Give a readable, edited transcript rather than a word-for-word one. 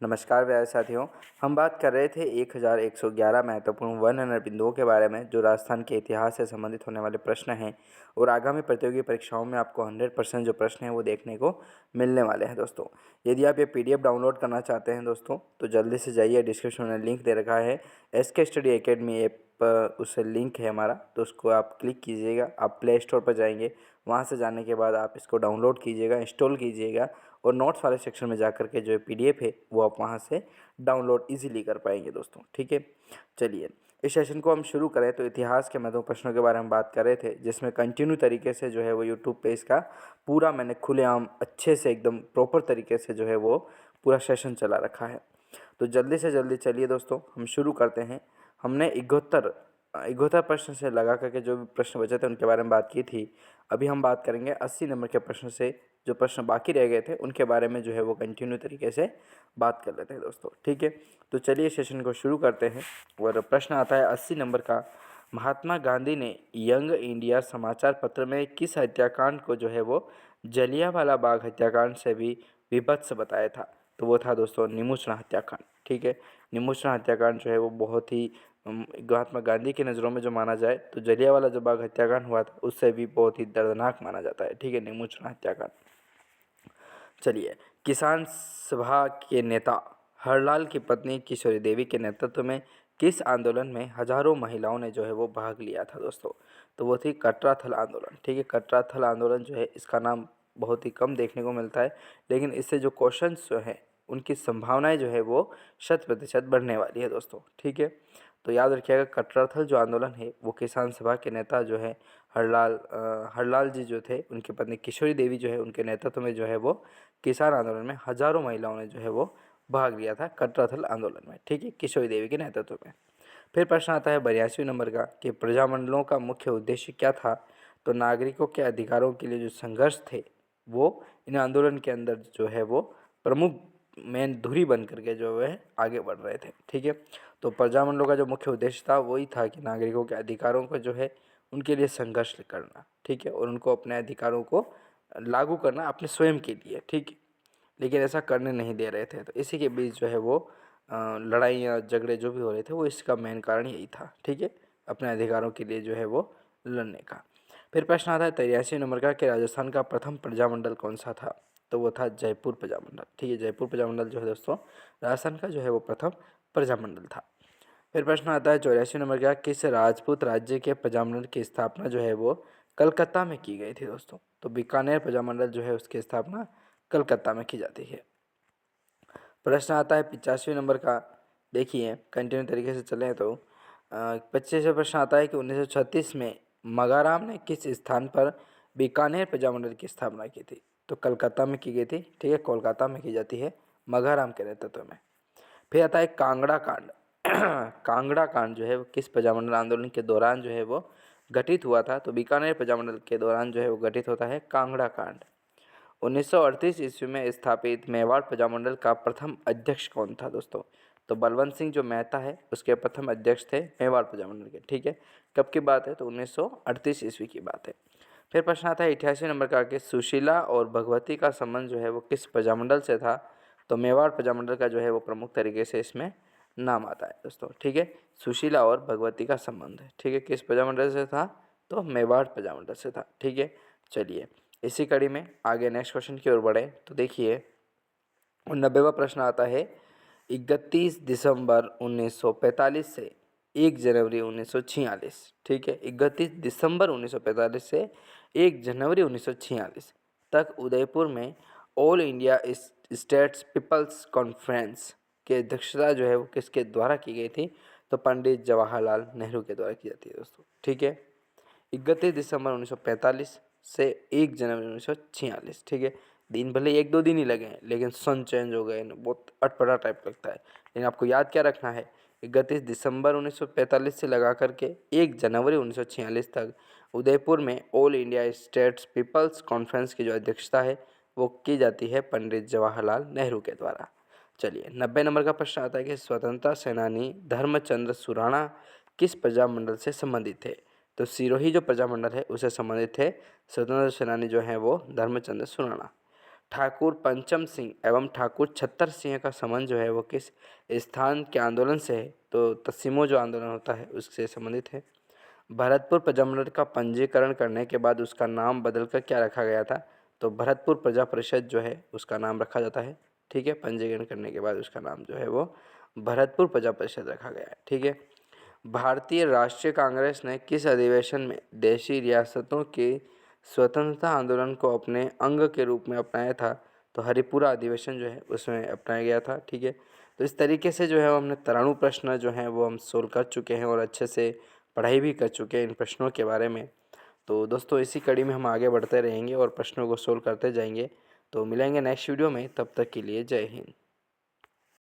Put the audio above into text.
नमस्कार प्यारे साथियों। हम बात कर रहे थे 1111 महत्वपूर्ण वर्णन बिंदुओं के बारे में जो राजस्थान के इतिहास से संबंधित होने वाले प्रश्न हैं और आगामी प्रतियोगी परीक्षाओं में आपको 100% जो प्रश्न हैं वो देखने को मिलने वाले हैं दोस्तों। यदि आप ये पीडीएफ डाउनलोड करना चाहते हैं दोस्तों तो जल्दी से जाइए, डिस्क्रिप्शन में लिंक दे रखा है एसके स्टडी एकेडमी ऐप, उससे लिंक है हमारा, तो उसको आप क्लिक कीजिएगा। आप प्ले स्टोर पर जाएंगे, वहाँ से जाने के बाद आप इसको डाउनलोड कीजिएगा, इंस्टॉल कीजिएगा और नोट्स वाले सेक्शन में जाकर के जो पीडीएफ है वो आप वहाँ से डाउनलोड इजीली कर पाएंगे दोस्तों। ठीक है, चलिए इस सेशन को हम शुरू करें तो इतिहास के महत्वपूर्ण प्रश्नों के बारे में बात कर रहे थे, जिसमें कंटिन्यू तरीके से जो है वो यूट्यूब पे इसका पूरा मैंने खुलेआम अच्छे से एकदम प्रॉपर तरीके से जो है वो पूरा सेशन चला रखा है। तो जल्दी से जल्दी चलिए दोस्तों हम शुरू करते हैं। हमने 71 प्रश्न से लगा करके जो भी प्रश्न बचे थे उनके बारे में बात की थी। अभी हम बात करेंगे 80 नंबर के प्रश्न से, जो प्रश्न बाकी रह गए थे उनके बारे में जो है वो कंटिन्यू तरीके से बात कर लेते हैं दोस्तों। ठीक है, तो चलिए सेशन को शुरू करते हैं। और प्रश्न आता है 80 नंबर का, महात्मा गांधी ने यंग इंडिया समाचार पत्र में किस हत्याकांड को जो है वो जलियांवाला बाग हत्याकांड से भी विभत्स बताया था? तो वो था दोस्तों निमुचना हत्याकांड। ठीक है, निमुचना हत्याकांड जो है वो बहुत ही महात्मा गांधी की नज़रों में जो माना जाए तो जलियांवाला जो बाग हत्याकांड हुआ था उससे भी बहुत ही दर्दनाक माना जाता है। ठीक है, निमुचना हत्याकांड। चलिए, किसान सभा के नेता हरलाल की पत्नी किशोरी देवी के नेतृत्व में किस आंदोलन में हजारों महिलाओं ने जो है वो भाग लिया था दोस्तों? तो वो थी कटरा थल आंदोलन। ठीक है, कटरा थल आंदोलन जो है इसका नाम बहुत ही कम देखने को मिलता है, लेकिन इससे जो क्वेश्चंस जो हैं उनकी संभावनाएं जो है वो 100% बढ़ने वाली है दोस्तों। ठीक है, तो याद रखिएगा कटरा थल जो आंदोलन है वो किसान सभा के नेता जो है हरलाल जी जो थे, उनकी पत्नी किशोरी देवी जो है उनके नेतृत्व में जो है वो किसान आंदोलन में हजारों महिलाओं ने जो है वो भाग लिया था कटरा थल आंदोलन में। ठीक है, किशोरी देवी के नेतृत्व में। फिर प्रश्न आता है 82 नंबर का कि प्रजामंडलों का मुख्य उद्देश्य क्या था? तो नागरिकों के अधिकारों के लिए जो संघर्ष थे वो इन आंदोलन के अंदर जो है वो प्रमुख मेन धुरी बन करके जो है आगे बढ़ रहे थे। ठीक है, तो प्रजामंडलों का जो मुख्य उद्देश्य था वही था कि नागरिकों के अधिकारों को जो है उनके लिए संघर्ष करना। ठीक है, और उनको अपने अधिकारों को लागू करना अपने स्वयं के लिए। ठीक है, लेकिन ऐसा करने नहीं दे रहे थे, तो इसी के बीच जो है वो लड़ाइयाँ झगड़े जो भी हो रहे थे वो इसका मेन कारण यही था। ठीक है, अपने अधिकारों के लिए जो है वो लड़ने का। फिर प्रश्न आता है 83 नंबर का कि राजस्थान का प्रथम प्रजामंडल कौन सा था? तो वो था जयपुर प्रजामंडल। ठीक है, जयपुर प्रजामंडल जो है दोस्तों राजस्थान का जो है वो प्रथम प्रजामंडल था। फिर प्रश्न आता है 84 नंबर का, किस राजपूत राज्य के प्रजामंडल की स्थापना जो है वो कलकत्ता में की गई थी दोस्तों? तो बीकानेर प्रजामंडल जो है उसकी स्थापना कलकत्ता में की जाती है। प्रश्न आता है 85 नंबर का, देखिए कंटिन्यू तरीके से चलें तो 25 प्रश्न आता है कि 1936 में मगाराम ने किस स्थान पर बीकानेर प्रजामंडल की स्थापना की थी? तो कलकत्ता में की गई थी। ठीक है, कोलकाता में की जाती है मगाराम के नेतृत्व में। फिर आता है कांगड़ा कांड। कांगड़ा कांड जो है वो किस प्रजामंडल आंदोलन के दौरान जो है वो घटित हुआ था? तो बीकानेर प्रजामंडल के दौरान जो है वो घटित होता है कांगड़ा कांड। 1938 ईस्वी में स्थापित मेवाड़ प्रजामंडल का प्रथम अध्यक्ष कौन था दोस्तों? तो बलवंत सिंह जो मेहता है उसके प्रथम अध्यक्ष थे मेवाड़ प्रजामंडल के। ठीक है, कब की बात है? तो 1938 ईस्वी की बात है। फिर प्रश्न आता है 88 नंबर का कि सुशीला और भगवती का संबंध जो है वो किस प्रजामंडल से था? तो मेवाड़ प्रजामंडल का जो है वो प्रमुख तरीके से इसमें नाम आता है दोस्तों। ठीक है, सुशीला और भगवती का संबंध है। ठीक है, किस प्रजामंडल से था? तो मेवाड़ प्रजामंडल से था। ठीक है, चलिए इसी कड़ी में आगे नेक्स्ट क्वेश्चन की ओर बढ़े तो देखिए 90वां प्रश्न आता है 31 दिसंबर 1945 से 1 जनवरी 1946। ठीक है, 31 दिसंबर 1945 से 1 जनवरी 1946 तक उदयपुर में All India States People's Conference की अध्यक्षता जो है वो किसके द्वारा की गई थी? तो पंडित जवाहरलाल नेहरू के द्वारा की जाती है दोस्तों। ठीक है, 31 दिसंबर 1945 से 1 जनवरी 1946। ठीक है, दिन भले एक दो दिन ही लगे हैं लेकिन सन चेंज हो गए, बहुत अटपटा टाइप लगता है। लेकिन आपको याद क्या रखना है, 31 दिसंबर 1945 से लगा करके 1 जनवरी 1946 तक उदयपुर में All India States People's Conference की जो अध्यक्षता है वो की जाती है पंडित जवाहरलाल नेहरू के द्वारा। चलिए 90 नंबर का प्रश्न आता है कि स्वतंत्रता सेनानी धर्मचंद्र सुराणा किस प्रजामंडल से संबंधित थे? तो सिरोही जो प्रजामंडल है उससे संबंधित थे स्वतंत्रता सेनानी जो है वो धर्मचंद्र सुराणा। ठाकुर पंचम सिंह एवं ठाकुर छत्तर सिंह का संबंध जो है वो किस स्थान के आंदोलन से है? तो तत्सिमो जो आंदोलन होता है उससे संबंधित है। भरतपुर प्रजामंडल का पंजीकरण करने के बाद उसका नाम बदलकर क्या रखा गया था? तो भरतपुर प्रजा परिषद जो है उसका नाम रखा जाता है। ठीक है, पंजीकरण करने के बाद उसका नाम जो है वो भरतपुर प्रजा परिषद रखा गया है। ठीक है। भारतीय राष्ट्रीय कांग्रेस ने किस अधिवेशन में देशी रियासतों के स्वतंत्रता आंदोलन को अपने अंग के रूप में अपनाया था? तो हरिपुरा अधिवेशन जो है उसमें अपनाया गया था। ठीक है। तो इस तरीके से जो है हमने तराणु प्रश्न जो हैं वो हम सोल्व कर चुके हैं और अच्छे से पढ़ाई भी कर चुके हैं इन प्रश्नों के बारे में। तो दोस्तों इसी कड़ी में हम आगे बढ़ते रहेंगे और प्रश्नों को सोल्व करते जाएंगे। तो मिलेंगे नेक्स्ट वीडियो में, तब तक के लिए जय हिंद।